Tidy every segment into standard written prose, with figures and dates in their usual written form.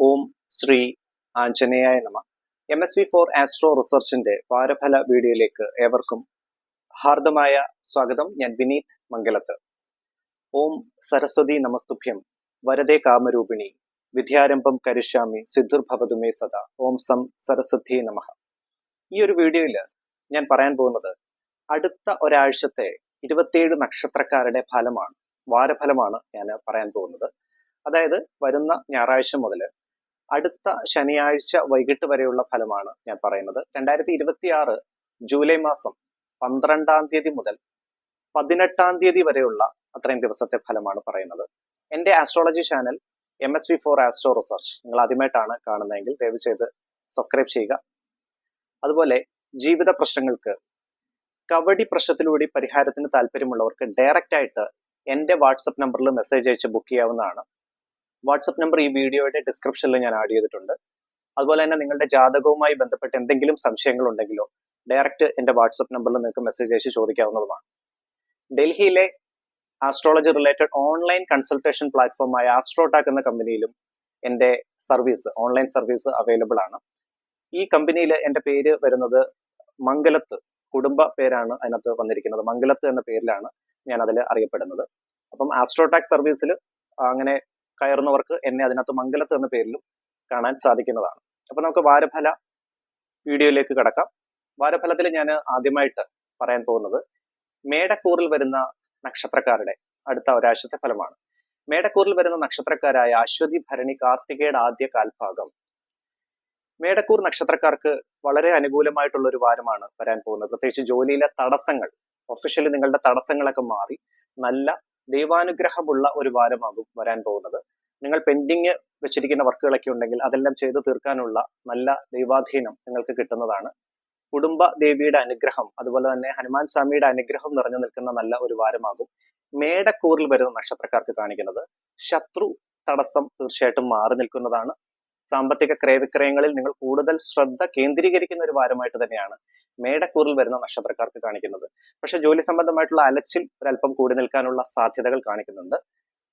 ഓം ശ്രീ ആഞ്ജനേയായ നമ. MSV4 astro റിസർച്ചിന്റെ വാരഫല വീഡിയോയിലേക്ക് ഏവർക്കും ഹാർദമായ സ്വാഗതം. ഞാൻ വിനീത് മംഗലത്ത്. ഓം സരസ്വതി നമസ്തുഭ്യം വരദേ കാമരൂപിണി വിദ്യാരംഭം കരിഷ്യാമി സിദ്ധുർഭവതുമേ സദാ. ഓം സം സരസ്വതി നമഃ. ഈ ഒരു വീഡിയോയിൽ ഞാൻ പറയാൻ പോകുന്നത് അടുത്ത ഒരാഴ്ചത്തെ 27 നക്ഷത്രക്കാരുടെ ഫലമാണ്, വാരഫലമാണ് ഞാൻ പറയാൻ പോകുന്നത്. അതായത് വരുന്ന ഞായറാഴ്ച മുതൽ അടുത്ത ശനിയാഴ്ച വൈകിട്ട് വരെയുള്ള ഫലമാണ് ഞാൻ പറയുന്നത്. 2026 ജൂലൈ മാസം 12-ാം തീയതി മുതൽ 18-ാം തീയതി വരെയുള്ള അത്രയും ദിവസത്തെ ഫലമാണ് പറയുന്നത്. എൻ്റെ astrology channel MSV4 astro research നിങ്ങൾ ആദ്യമായിട്ടാണ് കാണുന്നതെങ്കിൽ ദയവ് ചെയ്ത് സബ്സ്ക്രൈബ് ചെയ്യുക. അതുപോലെ ജീവിത പ്രശ്നങ്ങൾക്ക് കവടി പ്രശ്നത്തിലൂടെ പരിഹാരത്തിന് താല്പര്യമുള്ളവർക്ക് ഡയറക്റ്റ് ആയിട്ട് എൻ്റെ വാട്സപ്പ് നമ്പറിൽ മെസ്സേജ് അയച്ച് ബുക്ക് ചെയ്യാവുന്നതാണ്. വാട്സപ്പ് നമ്പർ ഈ വീഡിയോയുടെ ഡിസ്ക്രിപ്ഷനിൽ ഞാൻ ആഡ് ചെയ്തിട്ടുണ്ട്. അതുപോലെ തന്നെ നിങ്ങളുടെ ജാതകവുമായി ബന്ധപ്പെട്ട് എന്തെങ്കിലും സംശയങ്ങൾ ഉണ്ടെങ്കിലോ ഡയറക്റ്റ് എൻ്റെ വാട്സപ്പ് നമ്പറിൽ നിങ്ങൾക്ക് മെസ്സേജ് അയച്ച് ചോദിക്കാവുന്നതുമാണ്. ഡൽഹിയിലെ ആസ്ട്രോളജി റിലേറ്റഡ് ഓൺലൈൻ കൺസൾട്ടേഷൻ പ്ലാറ്റ്ഫോമായ ആസ്ട്രോടാക് എന്ന കമ്പനിയിലും എൻ്റെ ഓൺലൈൻ സർവീസ് അവൈലബിൾ ആണ്. ഈ കമ്പനിയിൽ എൻ്റെ പേര് വരുന്നത് മംഗലത്ത്, കുടുംബ പേരാണ് അതിനകത്ത് വന്നിരിക്കുന്നത്. മംഗലത്ത് എന്ന പേരിലാണ് ഞാൻ അതിൽ അറിയപ്പെടുന്നത്. അപ്പം ആസ്ട്രോടാക് സർവീസിൽ അങ്ങനെ കയറുന്നവർക്ക് എന്നെ അതിനകത്ത് മംഗലത്ത് എന്ന പേരിലും കാണാൻ സാധിക്കുന്നതാണ്. അപ്പൊ നമുക്ക് വാരഫല വീഡിയോയിലേക്ക് കടക്കാം. വാരഫലത്തിൽ ഞാൻ ആദ്യമായിട്ട് പറയാൻ പോകുന്നത് മേടക്കൂറിൽ വരുന്ന നക്ഷത്രക്കാരുടെ അടുത്ത ഒരാഴ്ചത്തെ ഫലമാണ്. മേടക്കൂറിൽ വരുന്ന നക്ഷത്രക്കാരായ അശ്വതി, ഭരണി, കാർത്തികയുടെ ആദ്യ കാൽഭാഗം മേടക്കൂർ നക്ഷത്രക്കാർക്ക് വളരെ അനുകൂലമായിട്ടുള്ള ഒരു വാരമാണ് വരാൻ പോകുന്നത്. പ്രത്യേകിച്ച് ജോലിയിലെ തടസ്സങ്ങൾ, ഒഫീഷ്യലി നിങ്ങളുടെ തടസ്സങ്ങളൊക്കെ മാറി നല്ല ദൈവാനുഗ്രഹമുള്ള ഒരു വാരമാകും വരാൻ പോകുന്നത്. നിങ്ങൾ പെൻഡിങ് വെച്ചിരിക്കുന്ന വർക്കുകളൊക്കെ ഉണ്ടെങ്കിൽ അതെല്ലാം ചെയ്തു തീർക്കാനുള്ള നല്ല ദൈവാധീനം നിങ്ങൾക്ക് കിട്ടുന്നതാണ്. കുടുംബ ദേവിയുടെ അനുഗ്രഹം, അതുപോലെ തന്നെ ഹനുമാൻ സ്വാമിയുടെ അനുഗ്രഹം നിറഞ്ഞു നിൽക്കുന്ന നല്ല ഒരു വാരമാകും മേടക്കൂറിൽ വരുന്ന നക്ഷത്രക്കാർക്ക് കാണിക്കുന്നത്. ശത്രു തടസ്സം തീർച്ചയായിട്ടും മാറി നിൽക്കുന്നതാണ്. സാമ്പത്തിക ക്രയവിക്രയങ്ങളിൽ നിങ്ങൾ കൂടുതൽ ശ്രദ്ധ കേന്ദ്രീകരിക്കുന്ന ഒരു വാരമായിട്ട് തന്നെയാണ് മേടക്കൂറിൽ വരുന്ന നക്ഷത്രക്കാർക്ക് കാണിക്കുന്നത്. പക്ഷെ ജോലി സംബന്ധമായിട്ടുള്ള അലച്ചിൽ ഒരല്പം കൂടി നിൽക്കാനുള്ള സാധ്യതകൾ കാണിക്കുന്നുണ്ട്.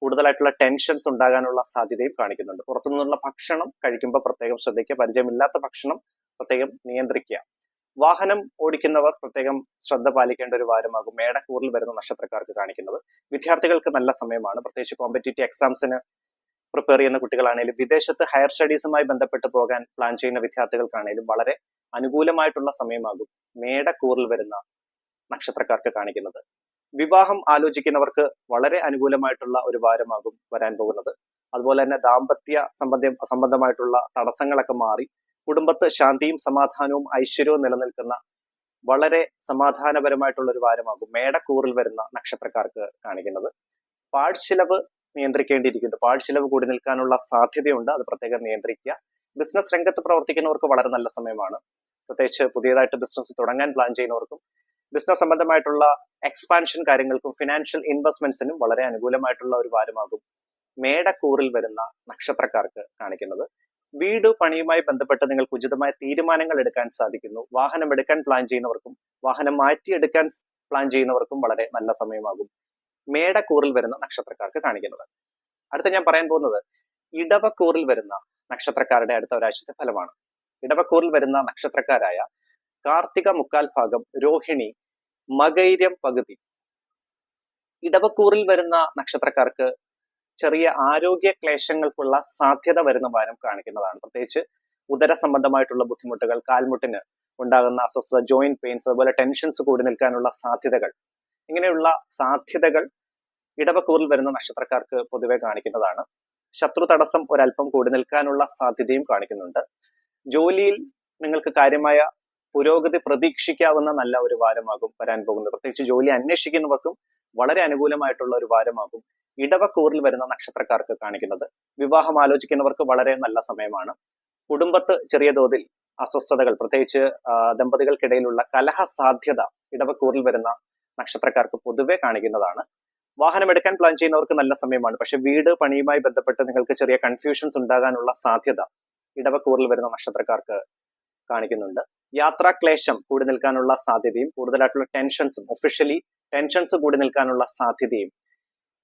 കൂടുതലായിട്ടുള്ള ടെൻഷൻസ് ഉണ്ടാകാനുള്ള സാധ്യതയും കാണിക്കുന്നുണ്ട്. പുറത്തുനിന്നുള്ള ഭക്ഷണം കഴിക്കുമ്പോൾ പ്രത്യേകം ശ്രദ്ധിക്കുക. പരിചയമില്ലാത്ത ഭക്ഷണം പ്രത്യേകം നിയന്ത്രിക്കുക. വാഹനം ഓടിക്കുന്നവർ പ്രത്യേകം ശ്രദ്ധ പാലിക്കേണ്ട ഒരു വാരമാകും മേടക്കൂറിൽ വരുന്ന നക്ഷത്രക്കാർക്ക് കാണിക്കുന്നത്. വിദ്യാർത്ഥികൾക്ക് നല്ല സമയമാണ്. പ്രത്യേകിച്ച് കോമ്പറ്റേറ്റീവ് എക്സാംസിന് പ്രിപ്പയർ ചെയ്യുന്ന കുട്ടികളാണെങ്കിലും വിദേശത്ത് ഹയർ സ്റ്റഡീസുമായി ബന്ധപ്പെട്ട് പോകാൻ പ്ലാൻ ചെയ്യുന്ന വിദ്യാർത്ഥികൾക്കാണെങ്കിലും വളരെ അനുകൂലമായിട്ടുള്ള സമയമാകും മേടക്കൂറിൽ വരുന്ന നക്ഷത്രക്കാർക്ക് കാണിക്കുന്നത്. വിവാഹം ആലോചിക്കുന്നവർക്ക് വളരെ അനുകൂലമായിട്ടുള്ള ഒരു വാരമാകും വരാൻ പോകുന്നത്. അതുപോലെ തന്നെ ദാമ്പത്യ സംബന്ധമായിട്ടുള്ള തടസ്സങ്ങളൊക്കെ മാറി കുടുംബത്ത് ശാന്തിയും സമാധാനവും ഐശ്വര്യവും നിലനിൽക്കുന്ന വളരെ സമാധാനപരമായിട്ടുള്ള ഒരു വാരമാകും മേടക്കൂറിൽ വരുന്ന നക്ഷത്രക്കാർക്ക് കാണിക്കുന്നത്. പാഴ്ചിലവ് നിയന്ത്രിക്കേണ്ടിയിരിക്കുന്നു. പാഴ്ചിലവ് കൂടി നിൽക്കാനുള്ള സാധ്യതയുണ്ട്, അത് പ്രത്യേകം നിയന്ത്രിക്കുക. ബിസിനസ് രംഗത്ത് പ്രവർത്തിക്കുന്നവർക്ക് വളരെ നല്ല സമയമാണ്. പ്രത്യേകിച്ച് പുതിയതായിട്ട് ബിസിനസ് തുടങ്ങാൻ പ്ലാൻ ചെയ്യുന്നവർക്കും ബിസിനസ് സംബന്ധമായിട്ടുള്ള എക്സ്പാൻഷൻ കാര്യങ്ങൾക്കും ഫിനാൻഷ്യൽ ഇൻവെസ്റ്റ്മെന്റ്സിനും വളരെ അനുകൂലമായിട്ടുള്ള ഒരു വാരമാകും മേടക്കൂറിൽ വരുന്ന നക്ഷത്രക്കാർക്ക് കാണിക്കുന്നത്. വീട് പണിയുമായി ബന്ധപ്പെട്ട് നിങ്ങൾക്ക് ഉചിതമായ തീരുമാനങ്ങൾ എടുക്കാൻ സാധിക്കുന്നു. വാഹനം എടുക്കാൻ പ്ലാൻ ചെയ്യുന്നവർക്കും വാഹനം മാറ്റിയെടുക്കാൻ പ്ലാൻ ചെയ്യുന്നവർക്കും വളരെ നല്ല സമയമാകും മേടക്കൂറിൽ വരുന്ന നക്ഷത്രക്കാർക്ക് കാണിക്കുന്നത്. അടുത്ത ഞാൻ പറയാൻ പോകുന്നത് ഇടവക്കൂറിൽ വരുന്ന നക്ഷത്രക്കാരുടെ അടുത്ത ഒരാഴ്ചത്തെ ഫലമാണ്. ഇടവക്കൂറിൽ വരുന്ന നക്ഷത്രക്കാരായ കാർത്തിക മുക്കാൽ ഭാഗം, രോഹിണി, മകൈര്യം പകുതി. ഇടവക്കൂറിൽ വരുന്ന നക്ഷത്രക്കാർക്ക് ചെറിയ ആരോഗ്യ ക്ലേശങ്ങൾക്കുള്ള സാധ്യത വരുന്ന വാരം കാണിക്കുന്നതാണ്. പ്രത്യേകിച്ച് ഉദര സംബന്ധമായിട്ടുള്ള ബുദ്ധിമുട്ടുകൾ, കാൽമുട്ടിന് ഉണ്ടാകുന്ന അസ്വസ്ഥത, ജോയിന്റ് പെയിൻസ്, അതുപോലെ ടെൻഷൻസ് കൂടി നിൽക്കാനുള്ള സാധ്യതകൾ, ഇങ്ങനെയുള്ള സാധ്യതകൾ ഇടവക്കൂറിൽ വരുന്ന നക്ഷത്രക്കാർക്ക് പൊതുവെ കാണിക്കുന്നതാണ്. ശത്രു തടസ്സം ഒരല്പം കൂടി നിൽക്കാനുള്ള സാധ്യതയും കാണിക്കുന്നുണ്ട്. ജോലിയിൽ നിങ്ങൾക്ക് കാര്യമായ പുരോഗതി പ്രതീക്ഷിക്കാവുന്ന നല്ല ഒരു വാരമാകും വരാൻ പോകുന്നത്. പ്രത്യേകിച്ച് ജോലി അന്വേഷിക്കുന്നവർക്കും വളരെ അനുകൂലമായിട്ടുള്ള ഒരു വാരമാകും ഇടവക്കൂറിൽ വരുന്ന നക്ഷത്രക്കാർക്ക് കാണിക്കുന്നത്. വിവാഹം ആലോചിക്കുന്നവർക്ക് വളരെ നല്ല സമയമാണ്. കുടുംബത്ത് ചെറിയ തോതിൽ അസ്വസ്ഥതകൾ, പ്രത്യേകിച്ച് ദമ്പതികൾക്കിടയിലുള്ള കലഹ സാധ്യത ഇടവക്കൂറിൽ വരുന്ന നക്ഷത്രക്കാർക്ക് പൊതുവെ കാണിക്കുന്നതാണ്. വാഹനം എടുക്കാൻ പ്ലാൻ ചെയ്യുന്നവർക്ക് നല്ല സമയമാണ്. പക്ഷെ വീട് പണിയുമായി ബന്ധപ്പെട്ട് നിങ്ങൾക്ക് ചെറിയ കൺഫ്യൂഷൻസ് ഉണ്ടാകാനുള്ള സാധ്യത ഇടവക്കൂറിൽ വരുന്ന നക്ഷത്രക്കാർക്ക് കാണിക്കുന്നുണ്ട്. യാത്രാക്ലേശം കൂടി നിൽക്കാനുള്ള സാധ്യതയും കൂടുതലായിട്ടുള്ള ടെൻഷൻസും, ഒഫീഷ്യലി ടെൻഷൻസ് കൂടി നിൽക്കാനുള്ള സാധ്യതയും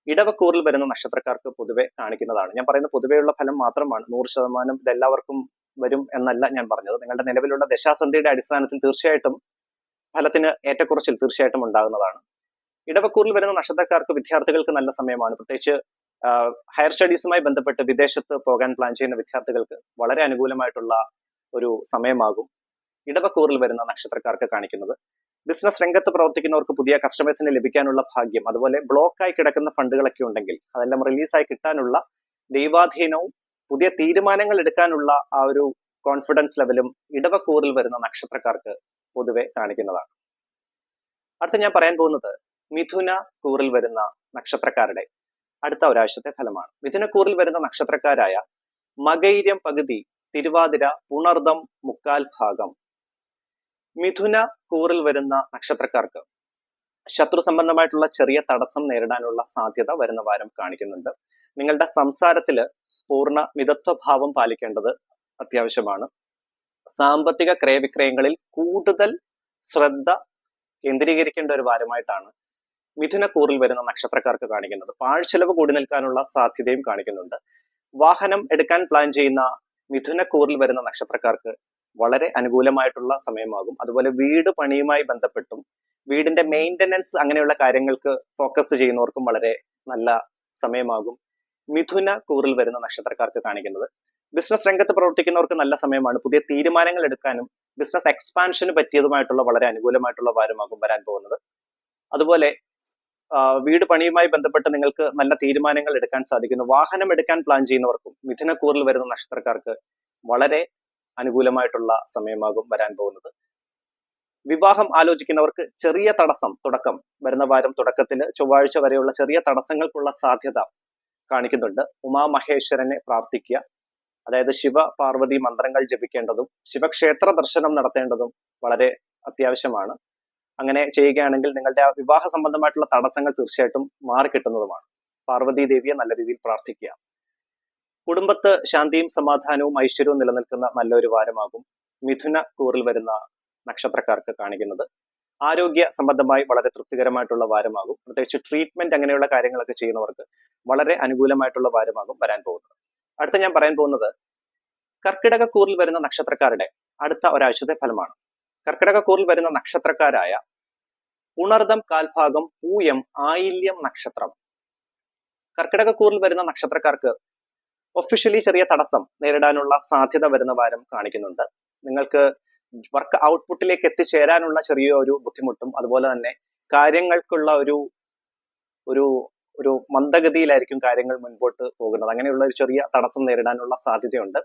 ഇടവക്കൂറിൽ വരുന്ന നക്ഷത്രക്കാർക്ക് പൊതുവെ കാണിക്കുന്നതാണ്. ഞാൻ പറയുന്ന പൊതുവെയുള്ള ഫലം മാത്രമാണ്. 100% ഇതെല്ലാവർക്കും വരും എന്നല്ല ഞാൻ പറഞ്ഞത്. നിങ്ങളുടെ നിലവിലുള്ള ദശാസന്ധിയുടെ അടിസ്ഥാനത്തിൽ തീർച്ചയായിട്ടും ഫലത്തിന് ഏറ്റക്കുറച്ചിൽ തീർച്ചയായിട്ടും ഉണ്ടാകുന്നതാണ്. ഇടവക്കൂറിൽ വരുന്ന നക്ഷത്രക്കാർക്ക് വിദ്യാർത്ഥികൾക്ക് നല്ല സമയമാണ്. പ്രത്യേകിച്ച് ഹയർ സ്റ്റഡീസുമായി ബന്ധപ്പെട്ട് വിദേശത്ത് പോകാൻ പ്ലാൻ ചെയ്യുന്ന വിദ്യാർത്ഥികൾക്ക് വളരെ അനുകൂലമായിട്ടുള്ള ഒരു സമയമാകും ഇടവക്കൂറിൽ വരുന്ന നക്ഷത്രക്കാർക്ക് കാണിക്കുന്നത്. ബിസിനസ് രംഗത്ത് പ്രവർത്തിക്കുന്നവർക്ക് പുതിയ കസ്റ്റമേഴ്സിനെ ലഭിക്കാനുള്ള ഭാഗ്യം, അതുപോലെ ബ്ലോക്കായി കിടക്കുന്ന ഫണ്ടുകളൊക്കെ ഉണ്ടെങ്കിൽ അതെല്ലാം റിലീസായി കിട്ടാനുള്ള ദൈവാധീനവും പുതിയ തീരുമാനങ്ങൾ എടുക്കാനുള്ള ആ ഒരു കോൺഫിഡൻസ് ലെവലും ഇടവക്കൂറിൽ വരുന്ന നക്ഷത്രക്കാർക്ക് പൊതുവെ കാണിക്കുന്നതാണ്. അടുത്ത ഞാൻ പറയാൻ പോകുന്നത് മിഥുന കൂറിൽ വരുന്ന നക്ഷത്രക്കാരുടെ അടുത്ത ഒരാഴ്ചത്തെ ഫലമാണ്. മിഥുനക്കൂറിൽ വരുന്ന നക്ഷത്രക്കാരായ മകൈര്യം പകുതി, തിരുവാതിര, പുണർദം മുക്കാൽ ഭാഗം. മിഥുന കൂറിൽ വരുന്ന നക്ഷത്രക്കാർക്ക് ശത്രു സംബന്ധമായിട്ടുള്ള ചെറിയ തടസ്സം നേരിടാനുള്ള സാധ്യത വരുന്ന വാരം കാണിക്കുന്നുണ്ട്. നിങ്ങളുടെ സംസാരത്തില് പൂർണ്ണ മിതത്വഭാവം പാലിക്കേണ്ടത് അത്യാവശ്യമാണ്. സാമ്പത്തിക ക്രയവിക്രയങ്ങളിൽ കൂടുതൽ ശ്രദ്ധ കേന്ദ്രീകരിക്കേണ്ട ഒരു വാരമായിട്ടാണ് മിഥുനക്കൂറിൽ വരുന്ന നക്ഷത്രക്കാർക്ക് കാണിക്കുന്നത്. പാഴ്ചെലവ് കൂടി നിൽക്കാനുള്ള സാധ്യതയും കാണിക്കുന്നുണ്ട്. വാഹനം എടുക്കാൻ പ്ലാൻ ചെയ്യുന്ന മിഥുനക്കൂറിൽ വരുന്ന നക്ഷത്രക്കാർക്ക് വളരെ അനുകൂലമായിട്ടുള്ള സമയമാകും. അതുപോലെ വീട് പണിയുമായി ബന്ധപ്പെട്ടും വീടിന്റെ മെയിൻ്റനൻസ് അങ്ങനെയുള്ള കാര്യങ്ങൾക്ക് ഫോക്കസ് ചെയ്യുന്നവർക്കും വളരെ നല്ല സമയമാകും മിഥുന കൂറിൽ വരുന്ന നക്ഷത്രക്കാർക്ക് കാണിക്കുന്നത്. ബിസിനസ് രംഗത്ത് പ്രവർത്തിക്കുന്നവർക്ക് നല്ല സമയമാണ്. പുതിയ തീരുമാനങ്ങൾ എടുക്കാനും ബിസിനസ് എക്സ്പാൻഷന് പറ്റിയതുമായിട്ടുള്ള വളരെ അനുകൂലമായിട്ടുള്ള വാരമാകും വരാൻ പോകുന്നത്. അതുപോലെ വീട് പണിയുമായി ബന്ധപ്പെട്ട് നിങ്ങൾക്ക് നല്ല തീരുമാനങ്ങൾ എടുക്കാൻ സാധിക്കുന്നു. വാഹനം എടുക്കാൻ പ്ലാൻ ചെയ്യുന്നവർക്കും മിഥുനക്കൂറിൽ വരുന്ന നക്ഷത്രക്കാർക്ക് വളരെ അനുകൂലമായിട്ടുള്ള സമയമാകും വരാൻ പോകുന്നത്. വിവാഹം ആലോചിക്കുന്നവർക്ക് ചെറിയ തടസ്സം തുടക്കം വരുന്ന വാരം തുടക്കത്തിൽ ചൊവ്വാഴ്ച വരെയുള്ള ചെറിയ തടസ്സങ്ങൾക്കുള്ള സാധ്യത കാണിക്കുന്നുണ്ട്. ഉമാമഹേശ്വരനെ പ്രാർത്ഥിക്കുക, അതായത് ശിവ പാർവതി മന്ത്രങ്ങൾ ജപിക്കേണ്ടതും ശിവക്ഷേത്ര ദർശനം നടത്തേണ്ടതും വളരെ അത്യാവശ്യമാണ്. അങ്ങനെ ചെയ്യുകയാണെങ്കിൽ നിങ്ങളുടെ ആ വിവാഹ സംബന്ധമായിട്ടുള്ള തടസ്സങ്ങൾ തീർച്ചയായിട്ടും മാറിക്കിട്ടുന്നതുമാണ്. പാർവതി ദേവിയെ നല്ല രീതിയിൽ പ്രാർത്ഥിക്കുക. കുടുംബത്ത് ശാന്തിയും സമാധാനവും ഐശ്വര്യവും നിലനിൽക്കുന്ന നല്ലൊരു വാരമാകും മിഥുന കൂറിൽ വരുന്ന നക്ഷത്രക്കാർക്ക് കാണിക്കുന്നത്. ആരോഗ്യ സംബന്ധമായി വളരെ തൃപ്തികരമായിട്ടുള്ള വാരമാകും. പ്രത്യേകിച്ച് ട്രീറ്റ്മെന്റ് അങ്ങനെയുള്ള കാര്യങ്ങളൊക്കെ ചെയ്യുന്നവർക്ക് വളരെ അനുകൂലമായിട്ടുള്ള വാരമാകും വരാൻ പോകുന്നത്. അടുത്ത ഞാൻ പറയാൻ പോകുന്നത് കർക്കിടക കൂറിൽ വരുന്ന നക്ഷത്രക്കാരുടെ അടുത്ത ഒരാഴ്ചത്തെ ഫലമാണ്. കർക്കിടക കൂറിൽ വരുന്ന നക്ഷത്രക്കാരായ ഉണർദം കാൽഭാഗം, പൂയം, ആയില്യം നക്ഷത്രം. കർക്കിടക കൂറിൽ വരുന്ന നക്ഷത്രക്കാർക്ക് ഒഫീഷ്യലി ചെറിയ തടസ്സം നേരിടാനുള്ള സാധ്യത വരുന്ന വാരം കാണിക്കുന്നുണ്ട്. നിങ്ങൾക്ക് വർക്ക് ഔട്ട്പുട്ടിലേക്ക് എത്തിച്ചേരാനുള്ള ചെറിയ ഒരു ബുദ്ധിമുട്ടും അതുപോലെ തന്നെ കാര്യങ്ങൾക്കുള്ള ഒരു മന്ദഗതിയിലായിരിക്കും കാര്യങ്ങൾ മുൻപോട്ട് പോകുന്നത്. അങ്ങനെയുള്ള ഒരു ചെറിയ തടസ്സം നേരിടാനുള്ള സാധ്യതയുണ്ട്.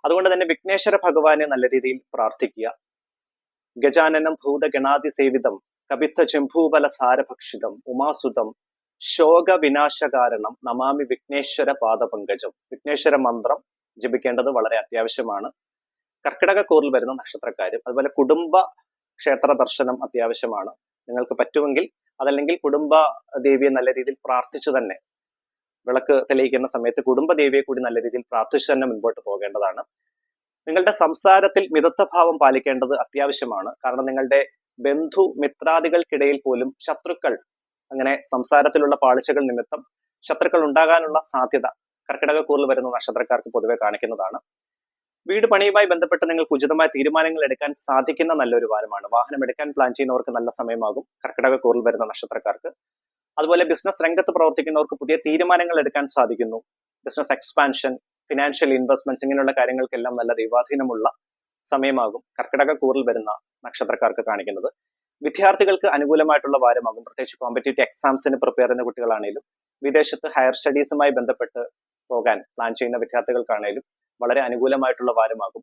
അതുകൊണ്ട് തന്നെ വിഘ്നേശ്വര ഭഗവാനെ നല്ല രീതിയിൽ പ്രാർത്ഥിക്കുക. ഗജാനനം ഭൂതഗണാതി സേവിതം കപിത്ത ചെമ്പൂബല സാരഭക്ഷിതം ഉമാസുതം ശോക വിനാശകാരണം നമാമി വിഘ്നേശ്വര പാദപങ്കജം. വിഘ്നേശ്വര മന്ത്രം ജപിക്കേണ്ടത് വളരെ അത്യാവശ്യമാണ് കർക്കിടക കൂറിൽ വരുന്ന നക്ഷത്രക്കാരും. അതുപോലെ കുടുംബ ക്ഷേത്ര ദർശനം അത്യാവശ്യമാണ്. നിങ്ങൾക്ക് പറ്റുമെങ്കിൽ അതല്ലെങ്കിൽ കുടുംബ ദേവിയെ നല്ല രീതിയിൽ പ്രാർത്ഥിച്ചു തന്നെ വിളക്ക് തെളിയിക്കുന്ന സമയത്ത് കുടുംബ ദേവിയെ കൂടി നല്ല രീതിയിൽ പ്രാർത്ഥിച്ചു തന്നെ മുൻപോട്ട് പോകേണ്ടതാണ്. നിങ്ങളുടെ സംസാരത്തിൽ മിതത്വഭാവം പാലിക്കേണ്ടത് അത്യാവശ്യമാണ്. കാരണം നിങ്ങളുടെ ബന്ധു മിത്രാദികൾക്കിടയിൽ പോലും ശത്രുക്കൾ അങ്ങനെ സംസാരത്തിലുള്ള പാളിച്ചകൾ നിമിത്തം ശത്രുക്കൾ ഉണ്ടാകാനുള്ള സാധ്യത കർക്കിടക കൂറിൽ വരുന്ന നക്ഷത്രക്കാർക്ക് പൊതുവെ കാണിക്കുന്നതാണ്. വീട് പണിയുമായി ബന്ധപ്പെട്ട് നിങ്ങൾക്ക് ഉചിതമായ തീരുമാനങ്ങൾ എടുക്കാൻ സാധിക്കുന്ന നല്ലൊരു വാരമാണ്. വാഹനം എടുക്കാൻ പ്ലാൻ ചെയ്യുന്നവർക്ക് നല്ല സമയമാകും കർക്കിടക കൂറിൽ വരുന്ന നക്ഷത്രക്കാർക്ക്. അതുപോലെ ബിസിനസ് രംഗത്ത് പ്രവർത്തിക്കുന്നവർക്ക് പുതിയ തീരുമാനങ്ങൾ എടുക്കാൻ സാധിക്കുന്നു. ബിസിനസ് എക്സ്പാൻഷൻ, ഫിനാൻഷ്യൽ ഇൻവെസ്റ്റ്മെന്റ്സ് ഇങ്ങനെയുള്ള കാര്യങ്ങൾക്കെല്ലാം നല്ല ദൈവാധീനമുള്ള സമയമാകും കർക്കിടക കൂറിൽ വരുന്ന നക്ഷത്രക്കാർക്ക് കാണിക്കുന്നത്. വിദ്യാർത്ഥികൾക്ക് അനുകൂലമായിട്ടുള്ള വാരമാകും. പ്രത്യേകിച്ച് കോമ്പറ്റേറ്റീവ് എക്സാംസിന് പ്രിപ്പയർ ചെയ്യുന്ന കുട്ടികളാണെങ്കിലും വിദേശത്ത് ഹയർ സ്റ്റഡീസുമായി ബന്ധപ്പെട്ട് പോകാൻ പ്ലാൻ ചെയ്യുന്ന വിദ്യാർത്ഥികൾക്കാണെങ്കിലും വളരെ അനുകൂലമായിട്ടുള്ള വാരമാകും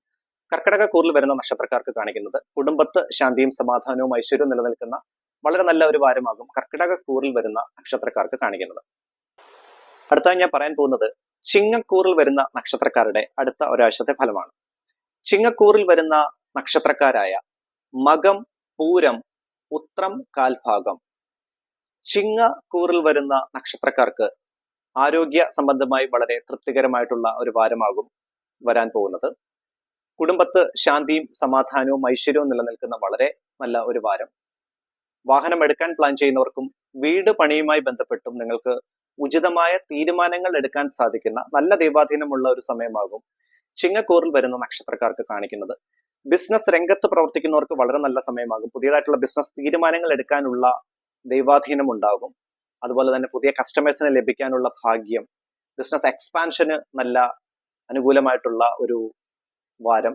കർക്കിടക കൂറിൽ വരുന്ന നക്ഷത്രക്കാർക്ക് കാണിക്കുന്നത്. കുടുംബത്ത് ശാന്തിയും സമാധാനവും ഐശ്വര്യവും നിലനിൽക്കുന്ന വളരെ നല്ല ഒരു വാരമാകും കർക്കിടക കൂറിൽ വരുന്ന നക്ഷത്രക്കാർക്ക് കാണിക്കുന്നത്. അടുത്തായി ഞാൻ പറയാൻ പോകുന്നത് ചിങ്ങക്കൂറിൽ വരുന്ന നക്ഷത്രക്കാരുടെ അടുത്ത ഒരാഴ്ചത്തെ ഫലമാണ്. ചിങ്ങക്കൂറിൽ വരുന്ന നക്ഷത്രക്കാരായ മകം, പൂരം, ഉത്രം കാൽഭാഗം. ചിങ്ങക്കൂറിൽ വരുന്ന നക്ഷത്രക്കാർക്ക് ആരോഗ്യ സംബന്ധമായി വളരെ തൃപ്തികരമായിട്ടുള്ള ഒരു വാരമാകും വരാൻ പോകുന്നത്. കുടുംബത്ത് ശാന്തിയും സമാധാനവും ഐശ്വര്യവും നിലനിൽക്കുന്ന വളരെ നല്ല ഒരു വാരം. വാഹനം എടുക്കാൻ പ്ലാൻ ചെയ്യുന്നവർക്കും വീട് പണിയുമായി ബന്ധപ്പെട്ടും നിങ്ങൾക്ക് ഉചിതമായ തീരുമാനങ്ങൾ എടുക്കാൻ സാധിക്കുന്ന നല്ല ദൈവാധീനമുള്ള ഒരു സമയമാകും ചിങ്ങക്കൂറിൽ വരുന്ന നക്ഷത്രക്കാർക്ക് കാണിക്കുന്നത്. ബിസിനസ് രംഗത്ത് പ്രവർത്തിക്കുന്നവർക്ക് വളരെ നല്ല സമയമാകും. പുതിയതായിട്ടുള്ള ബിസിനസ് തീരുമാനങ്ങൾ എടുക്കാനുള്ള ദൈവാധീനം ഉണ്ടാകും. അതുപോലെ തന്നെ പുതിയ കസ്റ്റമേഴ്സിനെ ലഭിക്കാനുള്ള ഭാഗ്യം, ബിസിനസ് എക്സ്പാൻഷന് നല്ല അനുകൂലമായിട്ടുള്ള ഒരു വാരം,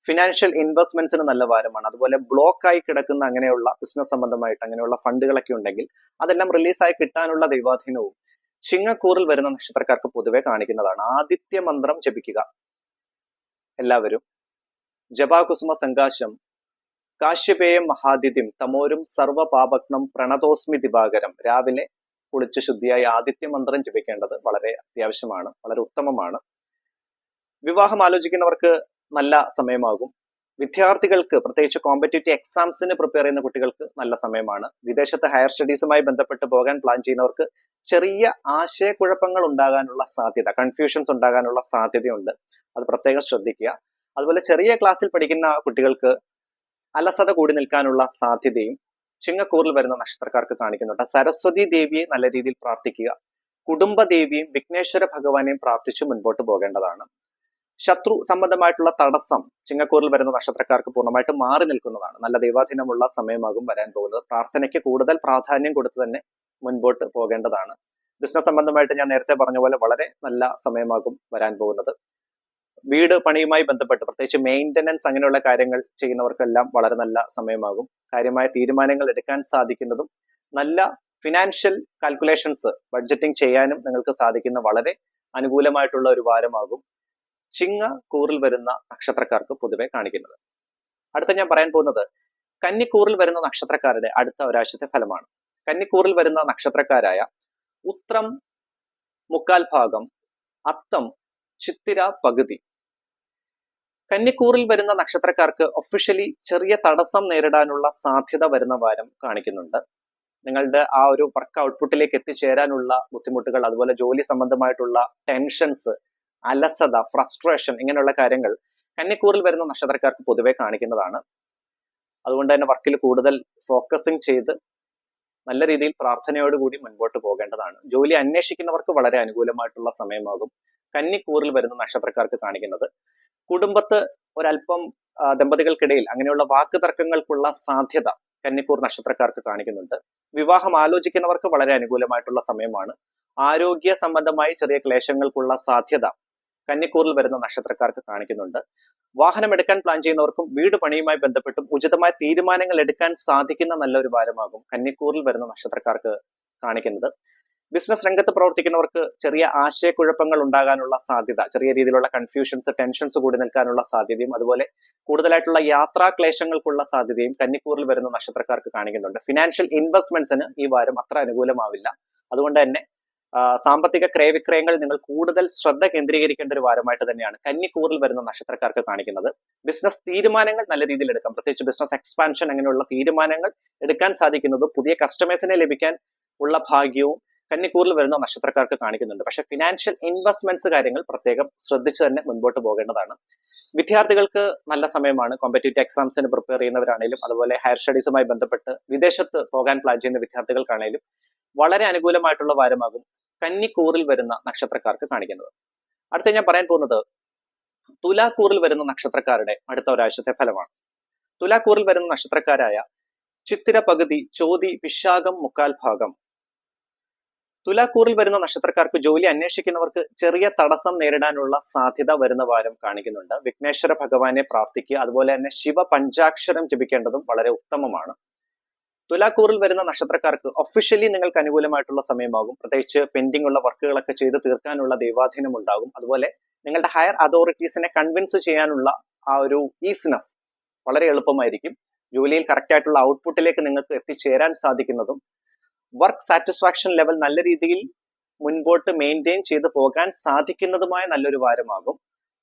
ഫിനാൻഷ്യൽ ഇൻവെസ്റ്റ്മെന്റ്സിന് നല്ല വാരമാണ്. അതുപോലെ ബ്ലോക്ക് ആയി കിടക്കുന്ന അങ്ങനെയുള്ള ബിസിനസ് സംബന്ധമായിട്ട് അങ്ങനെയുള്ള ഫണ്ടുകളൊക്കെ ഉണ്ടെങ്കിൽ അതെല്ലാം റിലീസായി കിട്ടാനുള്ള ദൈവാധീനവും ചിങ്ങക്കൂറിൽ വരുന്ന നക്ഷത്രക്കാർക്ക് പൊതുവെ കാണിക്കുന്നതാണ്. ആദിത്യ മന്ത്രം ജപിക്കുക എല്ലാവരും. ജപാകുസുമ സങ്കാശം കാശ്യപേയം മഹാദിത്യം തമോരും സർവപാപഗ്നം പ്രണതോസ്മി ദിവാകരം. രാവിലെ കുളിച്ച് ശുദ്ധിയായി ആദിത്യ മന്ത്രം ജപിക്കേണ്ടത് വളരെ അത്യാവശ്യമാണ്, വളരെ ഉത്തമമാണ്. വിവാഹം ആലോചിക്കുന്നവർക്ക് നല്ല സമയമാകും. വിദ്യാർത്ഥികൾക്ക്, പ്രത്യേകിച്ച് കോമ്പറ്റേറ്റീവ് എക്സാംസിന് പ്രിപ്പയർ ചെയ്യുന്ന കുട്ടികൾക്ക് നല്ല സമയമാണ്. വിദേശത്ത് ഹയർ സ്റ്റഡീസുമായി ബന്ധപ്പെട്ട് പോകാൻ പ്ലാൻ ചെയ്യുന്നവർക്ക് ചെറിയ ആശയക്കുഴപ്പങ്ങൾ ഉണ്ടാകാനുള്ള സാധ്യത, കൺഫ്യൂഷൻസ് ഉണ്ടാകാനുള്ള സാധ്യതയുണ്ട്. അത് പ്രത്യേകം ശ്രദ്ധിക്കുക. അതുപോലെ ചെറിയ ക്ലാസ്സിൽ പഠിക്കുന്ന കുട്ടികൾക്ക് അലസത കൂടി നിൽക്കാനുള്ള സാധ്യതയും ചിങ്ങക്കൂറിൽ വരുന്ന നക്ഷത്രക്കാർക്ക് കാണിക്കുന്നുണ്ട്. സരസ്വതി ദേവിയെ നല്ല രീതിയിൽ പ്രാർത്ഥിക്കുക. കുടുംബദേവിയും വിഘ്നേശ്വര ഭഗവാനെയും പ്രാർത്ഥിച്ചു മുൻപോട്ട് പോകേണ്ടതാണ്. ശത്രു സംബന്ധമായിട്ടുള്ള തടസ്സം ചിങ്ങക്കൂറിൽ വരുന്ന നക്ഷത്രക്കാർക്ക് പൂർണ്ണമായിട്ട് മാറി നിൽക്കുന്നതാണ്. നല്ല ദൈവാധീനമുള്ള സമയമാകും വരാൻ പോകുന്നത്. പ്രാർത്ഥനയ്ക്ക് കൂടുതൽ പ്രാധാന്യം കൊടുത്ത് തന്നെ മുൻപോട്ട് പോകേണ്ടതാണ്. ബിസിനസ് സംബന്ധമായിട്ട് ഞാൻ നേരത്തെ പറഞ്ഞ പോലെ വളരെ നല്ല സമയമാകും വരാൻ പോകുന്നത്. വീട് പണിയുമായി ബന്ധപ്പെട്ട് പ്രത്യേകിച്ച് മെയിൻ്റനൻസ് അങ്ങനെയുള്ള കാര്യങ്ങൾ ചെയ്യുന്നവർക്കെല്ലാം വളരെ നല്ല സമയമാകും. കാര്യമായ തീരുമാനങ്ങൾ എടുക്കാൻ സാധിക്കുന്നതും നല്ല ഫിനാൻഷ്യൽ കാൽക്കുലേഷൻസ് ബഡ്ജറ്റിംഗ് ചെയ്യാനും നിങ്ങൾക്ക് സാധിക്കുന്ന വളരെ അനുകൂലമായിട്ടുള്ള ഒരു വാരമാകും ചിങ്ങക്കൂറിൽ വരുന്ന നക്ഷത്രക്കാർക്ക് പൊതുവെ കാണിക്കുന്നത്. അടുത്ത ഞാൻ പറയാൻ പോകുന്നത് കന്നിക്കൂറിൽ വരുന്ന നക്ഷത്രക്കാരുടെ അടുത്ത ഒരാഴ്ചത്തെ ഫലമാണ്. കന്നിക്കൂറിൽ വരുന്ന നക്ഷത്രക്കാരായ ഉത്രം മുക്കാൽ ഭാഗം, അത്തം, ചിത്തിര പകുതി. കന്നിക്കൂറിൽ വരുന്ന നക്ഷത്രക്കാർക്ക് ഒഫീഷ്യലി ചെറിയ തടസ്സം നേരിടാനുള്ള സാധ്യത വരുന്ന വാരം കാണിക്കുന്നുണ്ട്. നിങ്ങളുടെ ആ ഒരു വർക്ക് ഔട്ട്പുട്ടിലേക്ക് എത്തിച്ചേരാനുള്ള ബുദ്ധിമുട്ടുകൾ, അതുപോലെ ജോലി സംബന്ധമായിട്ടുള്ള ടെൻഷൻസ്, അലസത, ഫ്രസ്ട്രേഷൻ, ഇങ്ങനെയുള്ള കാര്യങ്ങൾ കന്നിക്കൂറിൽ വരുന്ന നക്ഷത്രക്കാർക്ക് പൊതുവെ കാണിക്കുന്നതാണ്. അതുകൊണ്ട് തന്നെ വർക്കിൽ കൂടുതൽ ഫോക്കസിങ് ചെയ്ത് നല്ല രീതിയിൽ പ്രാർത്ഥനയോടുകൂടി മുൻപോട്ട് പോകേണ്ടതാണ്. ജോലി അന്വേഷിക്കുന്നവർക്ക് വളരെ അനുകൂലമായിട്ടുള്ള സമയമാകും കന്നിക്കൂറിൽ വരുന്ന നക്ഷത്രക്കാർക്ക് കാണിക്കുന്നത്. കുടുംബത്ത് ഒരല്പം ദമ്പതികൾക്കിടയിൽ അങ്ങനെയുള്ള വാക്ക് തർക്കങ്ങൾക്കുള്ള സാധ്യത കന്നിക്കൂർ നക്ഷത്രക്കാർക്ക് കാണിക്കുന്നുണ്ട്. വിവാഹം ആലോചിക്കുന്നവർക്ക് വളരെ അനുകൂലമായിട്ടുള്ള സമയമാണ്. ആരോഗ്യ സംബന്ധമായി ചെറിയ ക്ലേശങ്ങൾക്കുള്ള സാധ്യത കന്നിക്കൂറിൽ വരുന്ന നക്ഷത്രക്കാർക്ക് കാണിക്കുന്നുണ്ട്. വാഹനം എടുക്കാൻ പ്ലാൻ ചെയ്യുന്നവർക്കും വീട് പണിയുമായി ബന്ധപ്പെട്ടും ഉചിതമായ തീരുമാനങ്ങൾ എടുക്കാൻ സാധിക്കുന്ന നല്ലൊരു വാരമാകും കന്നിക്കൂറിൽ വരുന്ന നക്ഷത്രക്കാർക്ക് കാണിക്കുന്നത്. ബിസിനസ് രംഗത്ത് പ്രവർത്തിക്കുന്നവർക്ക് ചെറിയ ആശയക്കുഴപ്പങ്ങൾ ഉണ്ടാകാനുള്ള സാധ്യത, ചെറിയ രീതിയിലുള്ള കൺഫ്യൂഷൻസ്, ടെൻഷൻസ് കൂടി നിൽക്കാനുള്ള സാധ്യതയും അതുപോലെ കൂടുതലായിട്ടുള്ള യാത്രാ ക്ലേശങ്ങൾക്കുള്ള സാധ്യതയും കന്നിക്കൂറിൽ വരുന്ന നക്ഷത്രക്കാർക്ക് കാണിക്കുന്നുണ്ട്. ഫിനാൻഷ്യൽ ഇൻവെസ്റ്റ്മെന്റ്സിന് ഈ വാരം അത്ര അനുകൂലമാവില്ല. അതുകൊണ്ട് തന്നെ സാമ്പത്തിക ക്രയവിക്രയങ്ങൾ നിങ്ങൾ കൂടുതൽ ശ്രദ്ധ കേന്ദ്രീകരിക്കേണ്ട ഒരു വാരമായിട്ട് തന്നെയാണ് കന്നിക്കൂറിൽ വരുന്ന നക്ഷത്രക്കാർക്ക് കാണിക്കുന്നത്. ബിസിനസ് തീരുമാനങ്ങൾ നല്ല രീതിയിൽ എടുക്കാം. പ്രത്യേകിച്ച് ബിസിനസ് എക്സ്പാൻഷൻ അങ്ങനെയുള്ള തീരുമാനങ്ങൾ എടുക്കാൻ സാധിക്കുന്നതും പുതിയ കസ്റ്റമേഴ്സിനെ ലഭിക്കാൻ ഉള്ള ഭാഗ്യവും കന്നിക്കൂറിൽ വരുന്ന നക്ഷത്രക്കാർക്ക് കാണിക്കുന്നുണ്ട്. പക്ഷെ ഫിനാൻഷ്യൽ ഇൻവെസ്റ്റ്മെന്റ്സ് കാര്യങ്ങൾ പ്രത്യേകം ശ്രദ്ധിച്ച് തന്നെ മുൻപോട്ട് പോകേണ്ടതാണ്. വിദ്യാർത്ഥികൾക്ക് നല്ല സമയമാണ്. കോമ്പറ്റേറ്റീവ് എക്സാംസിന് പ്രിപ്പയർ ചെയ്യുന്നവരാണേലും അതുപോലെ ഹയർ സ്റ്റഡീസുമായി ബന്ധപ്പെട്ട് വിദേശത്ത് പോകാൻ പ്ലാൻ ചെയ്യുന്ന വിദ്യാർത്ഥികൾക്കാണേലും വളരെ അനുകൂലമായിട്ടുള്ള വാരമാകും കന്നിക്കൂറിൽ വരുന്ന നക്ഷത്രക്കാർക്ക് കാണിക്കുന്നത്. അടുത്ത ഞാൻ പറയാൻ പോകുന്നത് തുലാക്കൂറിൽ വരുന്ന നക്ഷത്രക്കാരുടെ അടുത്ത ഒരാഴ്ചത്തെ ഫലമാണ്. തുലാക്കൂറിൽ വരുന്ന നക്ഷത്രക്കാരായ ചിത്തിര പകുതി, ചോതി, വിശാഖം മുക്കാൽ ഭാഗം. തുലാക്കൂറിൽ വരുന്ന നക്ഷത്രക്കാർക്ക് ജോലി അന്വേഷിക്കുന്നവർക്ക് ചെറിയ തടസ്സം നേരിടാനുള്ള സാധ്യത വരുന്ന വാരം കാണിക്കുന്നുണ്ട്. വിഘ്നേശ്വര ഭഗവാനെ പ്രാർത്ഥിക്കുക. അതുപോലെ തന്നെ ശിവ പഞ്ചാക്ഷരം ജപിക്കേണ്ടതും വളരെ ഉത്തമമാണ്. തുലാക്കൂറിൽ വരുന്ന നക്ഷത്രക്കാർക്ക് ഒഫീഷ്യലി നിങ്ങൾക്ക് അനുകൂലമായിട്ടുള്ള സമയമാകും. പ്രത്യേകിച്ച് പെൻഡിംഗ് ഉള്ള വർക്കുകളൊക്കെ ചെയ്ത് തീർക്കാനുള്ള ദൈവാധീനം ഉണ്ടാകും. അതുപോലെ നിങ്ങളുടെ ഹയർ അതോറിറ്റീസിനെ കൺവിൻസ് ചെയ്യാനുള്ള ആ ഒരു ഈസിനെസ് വളരെ എളുപ്പമായിരിക്കും. ജോലിയിൽ കറക്റ്റ് ആയിട്ടുള്ള ഔട്ട്പുട്ടിലേക്ക് നിങ്ങൾക്ക് എത്തിച്ചേരാൻ സാധിക്കുന്നതും വർക്ക് സാറ്റിസ്ഫാക്ഷൻ ലെവൽ നല്ല രീതിയിൽ മുൻപോട്ട് മെയിൻറ്റെയിൻ ചെയ്ത് പോകാൻ സാധിക്കുന്നതുമായ നല്ലൊരു വാരമാകും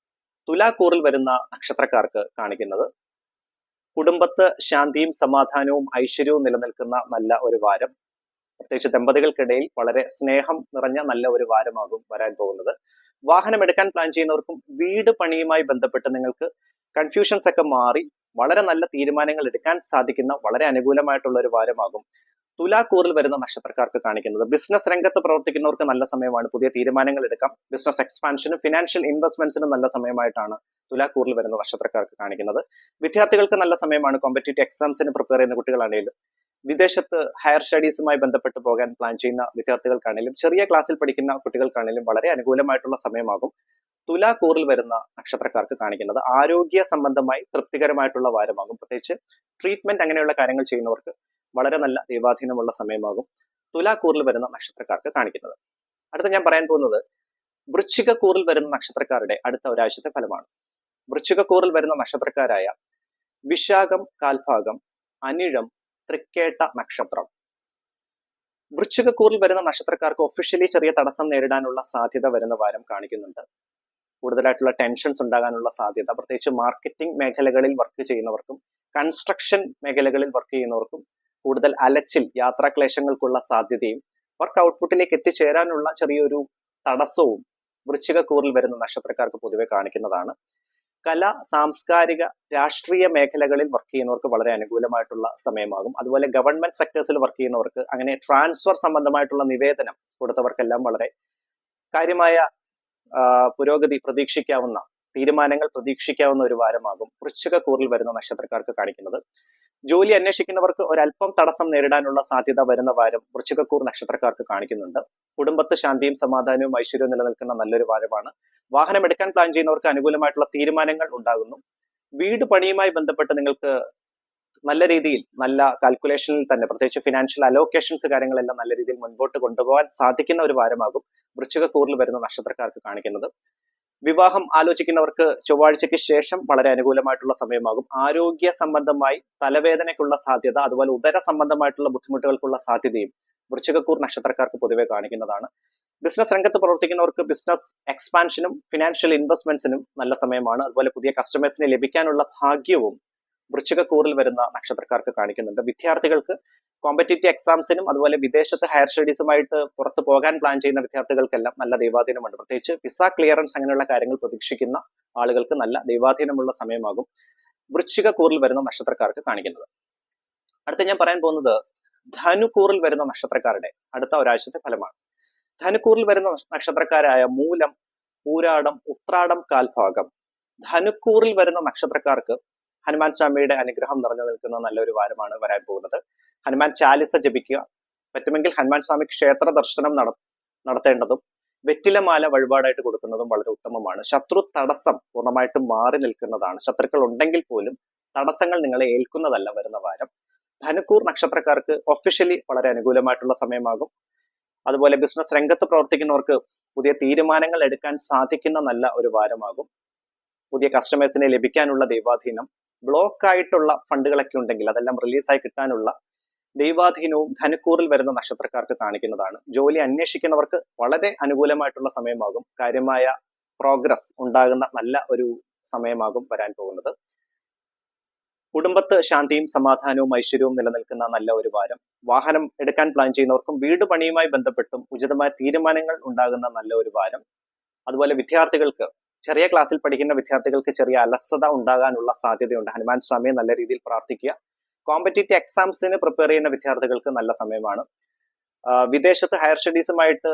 തുലാക്കൂറിൽ വരുന്ന നക്ഷത്രക്കാർക്ക് കാണിക്കുന്നത്. കുടുംബത്ത് ശാന്തിയും സമാധാനവും ഐശ്വര്യവും നിലനിൽക്കുന്ന നല്ല ഒരു വാരം. പ്രത്യേകിച്ച് ദമ്പതികൾക്കിടയിൽ വളരെ സ്നേഹം നിറഞ്ഞ നല്ല ഒരു വാരമാകും വരാൻ പോകുന്നത്. വാഹനം എടുക്കാൻ പ്ലാൻ ചെയ്യുന്നവർക്കും വീട് പണിയുമായി ബന്ധപ്പെട്ട് നിങ്ങൾക്ക് കൺഫ്യൂഷൻസ് ഒക്കെ മാറി വളരെ നല്ല തീരുമാനങ്ങൾ എടുക്കാൻ സാധിക്കുന്ന വളരെ അനുകൂലമായിട്ടുള്ള ഒരു വാരമാകും തുലാക്കൂറിൽ വരുന്ന നക്ഷത്രക്കാർക്ക് കാണിക്കുന്നത് ബിസിനസ് രംഗത്ത് പ്രവർത്തിക്കുന്നവർക്ക് നല്ല സമയമാണ്. പുതിയ തീരുമാനങ്ങൾ എടുക്കാം. ബിസിനസ് എക്സ്പാൻഷനും ഫിനാൻഷ്യൽ ഇൻവെസ്റ്റ്മെന്റ്സിനും നല്ല സമയമായിട്ടാണ് തുലാക്കൂറിൽ വരുന്ന നക്ഷത്രക്കാർക്ക് കാണിക്കുന്നത്. വിദ്യാർത്ഥികൾക്ക് നല്ല സമയമാണ്. കോമ്പറ്റേറ്റീവ് എക്സാംസിന് പ്രിപ്പയർ ചെയ്യുന്ന കുട്ടികളാണെങ്കിലും വിദേശത്ത് ഹയർ സ്റ്റഡീസുമായി ബന്ധപ്പെട്ട് പോകാൻ പ്ലാൻ ചെയ്യുന്ന വിദ്യാർത്ഥികൾക്കാണെങ്കിലും ചെറിയ ക്ലാസ്സിൽ പഠിക്കുന്ന കുട്ടികൾക്കാണെങ്കിലും വളരെ അനുകൂലമായിട്ടുള്ള സമയമാകും തുലാക്കൂറിൽ വരുന്ന നക്ഷത്രക്കാർക്ക് കാണിക്കുന്നത്. ആരോഗ്യ സംബന്ധമായി തൃപ്തികരമായിട്ടുള്ള വാരമാകും. പ്രത്യേകിച്ച് ട്രീറ്റ്മെന്റ് അങ്ങനെയുള്ള കാര്യങ്ങൾ ചെയ്യുന്നവർക്ക് വളരെ നല്ല ദൈവാധീനമുള്ള സമയമാകും തുലാക്കൂറിൽ വരുന്ന നക്ഷത്രക്കാർക്ക് കാണിക്കുന്നത്. അടുത്ത ഞാൻ പറയാൻ പോകുന്നത് വൃശ്ചികക്കൂറിൽ വരുന്ന നക്ഷത്രക്കാരുടെ അടുത്ത ഒരാഴ്ചത്തെ ഫലമാണ്. വൃശ്ചികക്കൂറിൽ വരുന്ന നക്ഷത്രക്കാരായ വിശാഖം, കാൽഭാഗം, അനിഴം, തൃക്കേട്ട നക്ഷത്രം. വൃശ്ചികക്കൂറിൽ വരുന്ന നക്ഷത്രക്കാർക്ക് ഒഫീഷ്യലി ചെറിയ തടസ്സം നേരിടാനുള്ള സാധ്യത വരുന്ന വാരം കാണിക്കുന്നുണ്ട്. കൂടുതലായിട്ടുള്ള ടെൻഷൻസ് ഉണ്ടാകാനുള്ള സാധ്യത, പ്രത്യേകിച്ച് മാർക്കറ്റിംഗ് മേഖലകളിൽ വർക്ക് ചെയ്യുന്നവർക്കും കൺസ്ട്രക്ഷൻ മേഖലകളിൽ വർക്ക് ചെയ്യുന്നവർക്കും കൂടുതൽ അലച്ചിൽ, യാത്രാക്ലേശങ്ങൾക്കുള്ള സാധ്യതയും വർക്ക് ഔട്ട്പുട്ടിലേക്ക് എത്തിച്ചേരാനുള്ള ചെറിയൊരു തടസ്സവും വൃശ്ചികക്കൂറിൽ വരുന്ന നക്ഷത്രക്കാർക്ക് പൊതുവെ കാണിക്കുന്നതാണ്. കല, സാംസ്കാരിക, രാഷ്ട്രീയ മേഖലകളിൽ വർക്ക് ചെയ്യുന്നവർക്ക് വളരെ അനുകൂലമായിട്ടുള്ള സമയമാകും. അതുപോലെ ഗവൺമെന്റ് സെക്ടേഴ്സിൽ വർക്ക് ചെയ്യുന്നവർക്ക്, അങ്ങനെ ട്രാൻസ്ഫർ സംബന്ധമായിട്ടുള്ള നിവേദനം കൊടുത്തവർക്കെല്ലാം വളരെ കാര്യമായ പുരോഗതി പ്രതീക്ഷിക്കാവുന്ന, തീരുമാനങ്ങൾ പ്രതീക്ഷിക്കാവുന്ന ഒരു വാരമാകും വൃശ്ചികക്കൂറിൽ വരുന്ന നക്ഷത്രക്കാർക്ക് കാണിക്കുന്നത്. ജോലി അന്വേഷിക്കുന്നവർക്ക് ഒരല്പം തടസ്സം നേരിടാനുള്ള സാധ്യത വരുന്ന വാരം വൃശ്ചികക്കൂർ നക്ഷത്രക്കാർക്ക് കാണിക്കുന്നുണ്ട്. കുടുംബത്ത് ശാന്തിയും സമാധാനവും ഐശ്വര്യവും നിലനിൽക്കുന്ന നല്ലൊരു വാരമാണ്. വാഹനം എടുക്കാൻ പ്ലാൻ ചെയ്യുന്നവർക്ക് അനുകൂലമായിട്ടുള്ള തീരുമാനങ്ങൾ ഉണ്ടാകുന്നു. വീട് പണിയുമായി ബന്ധപ്പെട്ട് നിങ്ങൾക്ക് നല്ല രീതിയിൽ, നല്ല കാൽക്കുലേഷനിൽ തന്നെ, പ്രത്യേകിച്ച് ഫിനാൻഷ്യൽ അലോക്കേഷൻസ് കാര്യങ്ങളെല്ലാം നല്ല രീതിയിൽ മുൻപോട്ട് കൊണ്ടുപോകാൻ സാധിക്കുന്ന ഒരു വാരമാകും വൃശ്ചികക്കൂറിൽ വരുന്ന നക്ഷത്രക്കാർക്ക് കാണിക്കുന്നത്. വിവാഹം ആലോചിക്കുന്നവർക്ക് ചൊവ്വാഴ്ചയ്ക്ക് ശേഷം വളരെ അനുകൂലമായിട്ടുള്ള സമയമാകും. ആരോഗ്യ സംബന്ധമായി തലവേദനയ്ക്കുള്ള സാധ്യത, അതുപോലെ ഉദര സംബന്ധമായിട്ടുള്ള ബുദ്ധിമുട്ടുകൾക്കുള്ള സാധ്യതയും വൃശ്ചികക്കൂർ നക്ഷത്രക്കാർക്ക് പൊതുവെ കാണിക്കുന്നതാണ്. ബിസിനസ് രംഗത്ത് പ്രവർത്തിക്കുന്നവർക്ക് ബിസിനസ് എക്സ്പാൻഷനും ഫിനാൻഷ്യൽ ഇൻവെസ്റ്റ്മെന്റ്സിനും നല്ല സമയമാണ്. അതുപോലെ പുതിയ കസ്റ്റമേഴ്സിനെ ലഭിക്കാനുള്ള ഭാഗ്യവും വൃശ്ചികക്കൂറിൽ വരുന്ന നക്ഷത്രക്കാർക്ക് കാണിക്കുന്നുണ്ട്. വിദ്യാർത്ഥികൾക്ക് കോമ്പറ്റേറ്റീവ് എക്സാംസിനും അതുപോലെ വിദേശത്ത് ഹയർ സ്റ്റഡീസുമായിട്ട് പുറത്തു പോകാൻ പ്ലാൻ ചെയ്യുന്ന വിദ്യാർത്ഥികൾക്കെല്ലാം നല്ല ദൈവാധീനമുണ്ട്. പ്രത്യേകിച്ച് വിസ ക്ലിയറൻസ് അങ്ങനെയുള്ള കാര്യങ്ങൾ പ്രതീക്ഷിക്കുന്ന ആളുകൾക്ക് നല്ല ദൈവാധീനമുള്ള സമയമാകും വൃശ്ചികക്കൂറിൽ വരുന്ന നക്ഷത്രക്കാർക്ക് കാണിക്കുന്നത്. അടുത്ത ഞാൻ പറയാൻ പോകുന്നത് ധനുക്കൂറിൽ വരുന്ന നക്ഷത്രക്കാരുടെ അടുത്ത ഒരാഴ്ചത്തെ ഫലമാണ്. ധനുക്കൂറിൽ വരുന്ന നക്ഷത്രക്കാരായ മൂലം, പൂരാടം, ഉത്രാടം, കാൽഭാഗം. ധനുക്കൂറിൽ വരുന്ന നക്ഷത്രക്കാർക്ക് ഹനുമാൻ സ്വാമിയുടെ അനുഗ്രഹം നിറഞ്ഞു നിൽക്കുന്ന നല്ലൊരു വാരമാണ് വരാൻ പോകുന്നത്. ഹനുമാൻ ചാലിസ ജപിക്കുക, പറ്റുമെങ്കിൽ ഹനുമാൻ സ്വാമി ക്ഷേത്ര ദർശനം നടത്തേണ്ടതും വെറ്റിലമാല വഴിപാടായിട്ട് കൊടുക്കുന്നതും വളരെ ഉത്തമമാണ്. ശത്രു തടസ്സം പൂർണ്ണമായിട്ടും മാറി നിൽക്കുന്നതാണ്. ശത്രുക്കൾ ഉണ്ടെങ്കിൽ പോലും തടസ്സങ്ങൾ നിങ്ങളെ ഏൽക്കുന്നതല്ല വരുന്ന വാരം. ധനുക്കൂർ നക്ഷത്രക്കാർക്ക് ഒഫീഷ്യലി വളരെ അനുകൂലമായിട്ടുള്ള സമയമാകും. അതുപോലെ ബിസിനസ് രംഗത്ത് പ്രവർത്തിക്കുന്നവർക്ക് പുതിയ തീരുമാനങ്ങൾ എടുക്കാൻ സാധിക്കുന്ന നല്ല ഒരു വാരമാകും. പുതിയ കസ്റ്റമേഴ്സിനെ ലഭിക്കാനുള്ള ദൈവാധീനം, ബ്ലോക്ക് ആയിട്ടുള്ള ഫണ്ടുകളൊക്കെ ഉണ്ടെങ്കിൽ അതെല്ലാം റിലീസായി കിട്ടാനുള്ള ദൈവാധീനവും ധനുക്കൂറിൽ വരുന്ന നക്ഷത്രക്കാർക്ക് കാണിക്കുന്നതാണ്. ജോലി അന്വേഷിക്കുന്നവർക്ക് വളരെ അനുകൂലമായിട്ടുള്ള സമയമാകും. കാര്യമായ പ്രോഗ്രസ് ഉണ്ടാകുന്ന നല്ല ഒരു സമയമാകും വരാൻ പോകുന്നത്. കുടുംബത്ത് ശാന്തിയും സമാധാനവും ഐശ്വര്യവും നിലനിൽക്കുന്ന നല്ല ഒരു വാരം. വാഹനം എടുക്കാൻ പ്ലാൻ ചെയ്യുന്നവർക്കും വീട് പണിയുമായി ബന്ധപ്പെട്ടും ഉചിതമായ തീരുമാനങ്ങൾ ഉണ്ടാകുന്ന നല്ല ഒരു വാരം. അതുപോലെ വിദ്യാർത്ഥികൾക്ക്, ചെറിയ ക്ലാസ്സിൽ പഠിക്കുന്ന വിദ്യാർത്ഥികൾക്ക് ചെറിയ അലസത ഉണ്ടാകാനുള്ള സാധ്യതയുണ്ട്. ഹനുമാൻ സ്വാമിയെ നല്ല രീതിയിൽ പ്രാർത്ഥിക്കുക. കോമ്പറ്റേറ്റീവ് എക്സാംസിന് പ്രിപ്പയർ ചെയ്യുന്ന വിദ്യാർത്ഥികൾക്ക് നല്ല സമയമാണ്. വിദേശത്ത് ഹയർ സ്റ്റഡീസുമായിട്ട്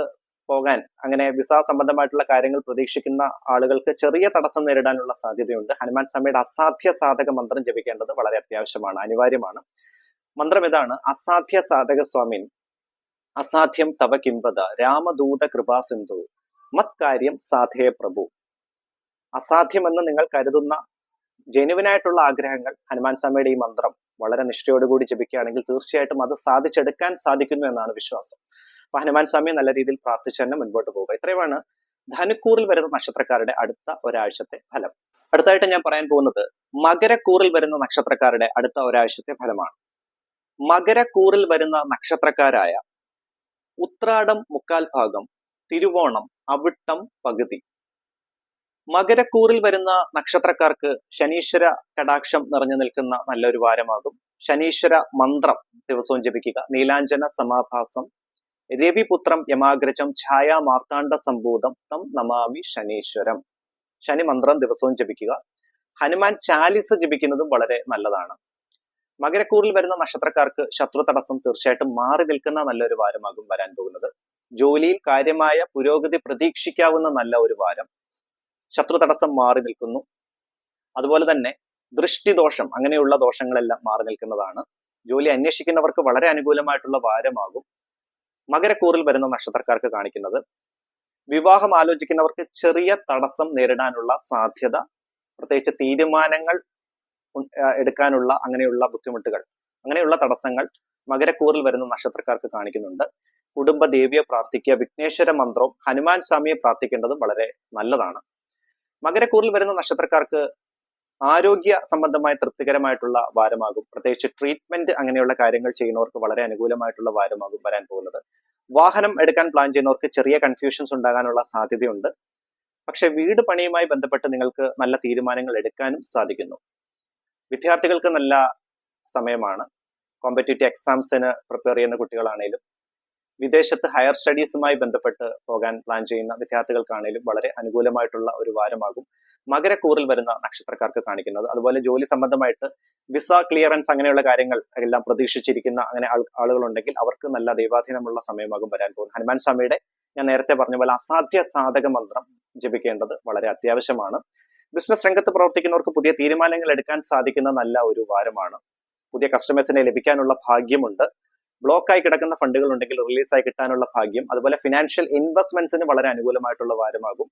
പോകാൻ, അങ്ങനെ വിസ സംബന്ധമായിട്ടുള്ള കാര്യങ്ങൾ പ്രതീക്ഷിക്കുന്ന ആളുകൾക്ക് ചെറിയ തടസ്സം നേരിടാനുള്ള സാധ്യതയുണ്ട്. ഹനുമാൻ സ്വാമിയുടെ അസാധ്യ സാധക മന്ത്രം ജപിക്കേണ്ടത് വളരെ അത്യാവശ്യമാണ്, അനിവാര്യമാണ്. മന്ത്രം ഇതാണ്: അസാധ്യ സാധക സ്വാമിൻ അസാധ്യം തവ കിംബദ രാമദൂത കൃപാ സിന്ധു മത് കാര്യം സാധേ പ്രഭു. അസാധ്യമെന്ന് നിങ്ങൾ കരുതുന്ന ജെനുവിനായിട്ടുള്ള ആഗ്രഹങ്ങൾ ഹനുമാൻ സ്വാമിയുടെ ഈ മന്ത്രം വളരെ നിഷ്ഠയോടുകൂടി ജപിക്കുകയാണെങ്കിൽ തീർച്ചയായിട്ടും അത് സാധിച്ചെടുക്കാൻ സാധിക്കുന്നു എന്നാണ് വിശ്വാസം. അപ്പൊ ഹനുമാൻ സ്വാമിയെ നല്ല രീതിയിൽ പ്രാർത്ഥിച്ചു തന്നെ മുൻപോട്ട് പോവുക. ഇത്രയുമാണ് ധനുക്കൂറിൽ വരുന്ന നക്ഷത്രക്കാരുടെ അടുത്ത ഒരാഴ്ചത്തെ ഫലം. അടുത്തായിട്ട് ഞാൻ പറയാൻ പോകുന്നത് മകരക്കൂറിൽ വരുന്ന നക്ഷത്രക്കാരുടെ അടുത്ത ഒരാഴ്ചത്തെ ഫലമാണ്. മകരക്കൂറിൽ വരുന്ന നക്ഷത്രക്കാരായ ഉത്രാടം മുക്കാൽ ഭാഗം, തിരുവോണം, അവിട്ടം പകുതി. മകരക്കൂറിൽ വരുന്ന നക്ഷത്രക്കാർക്ക് ശനീശ്വര കടാക്ഷം നിറഞ്ഞു നിൽക്കുന്ന നല്ലൊരു വാരമാകും. ശനീശ്വര മന്ത്രം ദിവസവും ജപിക്കുക. നീലാഞ്ജന സമാഭാസം, രവിപുത്രം യമാഗ്രജം, ഛായാ മാർത്താണ്ഡ സംഭൂതം തം നമാമി ശനീശ്വരം. ശനി മന്ത്രം ദിവസവും ജപിക്കുക. ഹനുമാൻ ചാലിസ ജപിക്കുന്നതും വളരെ നല്ലതാണ്. മകരക്കൂറിൽ വരുന്ന നക്ഷത്രക്കാർക്ക് ശത്രു തടസ്സം തീർച്ചയായിട്ടും മാറി നിൽക്കുന്ന നല്ലൊരു വാരമാകും വരാൻ പോകുന്നത്. ജോലിയിൽ കാര്യമായ പുരോഗതി പ്രതീക്ഷിക്കാവുന്ന നല്ല ഒരു വാരം. ശത്രു തടസ്സം മാറി നിൽക്കുന്നു. അതുപോലെ തന്നെ ദൃഷ്ടിദോഷം അങ്ങനെയുള്ള ദോഷങ്ങളെല്ലാം മാറി നിൽക്കുന്നതാണ്. ജോലി അന്വേഷിക്കുന്നവർക്ക് വളരെ അനുകൂലമായിട്ടുള്ള വാരമാകും മകരക്കൂറിൽ വരുന്ന നക്ഷത്രക്കാർക്ക് കാണിക്കുന്നത്. വിവാഹം ആലോചിക്കുന്നവർക്ക് ചെറിയ തടസ്സം നേരിടാനുള്ള സാധ്യത, പ്രത്യേകിച്ച് തീരുമാനങ്ങൾ എടുക്കാനുള്ള അങ്ങനെയുള്ള ബുദ്ധിമുട്ടുകൾ, അങ്ങനെയുള്ള തടസ്സങ്ങൾ മകരക്കൂറിൽ വരുന്ന നക്ഷത്രക്കാർക്ക് കാണിക്കുന്നുണ്ട്. കുടുംബ ദേവിയെ പ്രാർത്ഥിക്കുക, വിഘ്നേശ്വര മന്ത്രവും ഹനുമാൻ സ്വാമിയെ പ്രാർത്ഥിക്കേണ്ടതും വളരെ നല്ലതാണ്. മകരക്കൂറിൽ വരുന്ന നക്ഷത്രക്കാർക്ക് ആരോഗ്യ സംബന്ധമായ തൃപ്തികരമായിട്ടുള്ള വാരമാകും. പ്രത്യേകിച്ച് ട്രീറ്റ്മെന്റ് അങ്ങനെയുള്ള കാര്യങ്ങൾ ചെയ്യുന്നവർക്ക് വളരെ അനുകൂലമായിട്ടുള്ള വാരമാകും വരാൻ പോകുന്നത്. വാഹനം എടുക്കാൻ പ്ലാൻ ചെയ്യുന്നവർക്ക് ചെറിയ കൺഫ്യൂഷൻസ് ഉണ്ടാകാനുള്ള സാധ്യതയുണ്ട്. പക്ഷെ വീട് പണിയുമായി ബന്ധപ്പെട്ട് നിങ്ങൾക്ക് നല്ല തീരുമാനങ്ങൾ എടുക്കാനും സാധിക്കുന്നു. വിദ്യാർത്ഥികൾക്ക് നല്ല സമയമാണ്. കോമ്പറ്റേറ്റീവ് എക്സാംസിന് പ്രിപ്പയർ ചെയ്യുന്ന കുട്ടികളാണേലും വിദേശത്ത് ഹയർ സ്റ്റഡീസുമായി ബന്ധപ്പെട്ട് പോകാൻ പ്ലാൻ ചെയ്യുന്ന വിദ്യാർത്ഥികൾക്കാണേലും വളരെ അനുകൂലമായിട്ടുള്ള ഒരു വാരമാകും മകരക്കൂറിൽ വരുന്ന നക്ഷത്രക്കാർക്ക് കാണിക്കുന്നത്. അതുപോലെ ജോലി സംബന്ധമായിട്ട് വിസ ക്ലിയറൻസ് അങ്ങനെയുള്ള കാര്യങ്ങൾ എല്ലാം പ്രതീക്ഷിച്ചിരിക്കുന്ന അങ്ങനെ ആളുകളുണ്ടെങ്കിൽ അവർക്ക് നല്ല ദൈവാധീനമുള്ള സമയമാകും വരാൻ പോകുന്നത്. ഹനുമാൻ സ്വാമിയുടെ ഞാൻ നേരത്തെ പറഞ്ഞ പോലെ അസാധ്യ സാധക മന്ത്രം ജപിക്കേണ്ടത് വളരെ അത്യാവശ്യമാണ്. ബിസിനസ് രംഗത്ത് പ്രവർത്തിക്കുന്നവർക്ക് പുതിയ തീരുമാനങ്ങൾ എടുക്കാൻ സാധിക്കുന്ന നല്ല ഒരു വാരമാണ്. പുതിയ കസ്റ്റമേഴ്സിനെ ലഭിക്കാനുള്ള ഭാഗ്യമുണ്ട്. ബ്ലോക്കായി കിടക്കുന്ന ഫണ്ടുകൾ ഉണ്ടെങ്കിൽ റിലീസായി കിട്ടാനുള്ള ഭാഗ്യം, അതുപോലെ ഫിനാൻഷ്യൽ ഇൻവെസ്റ്റ്മെന്റ്സിന് വളരെ അനുകൂലമായിട്ടുള്ള വാരമാകും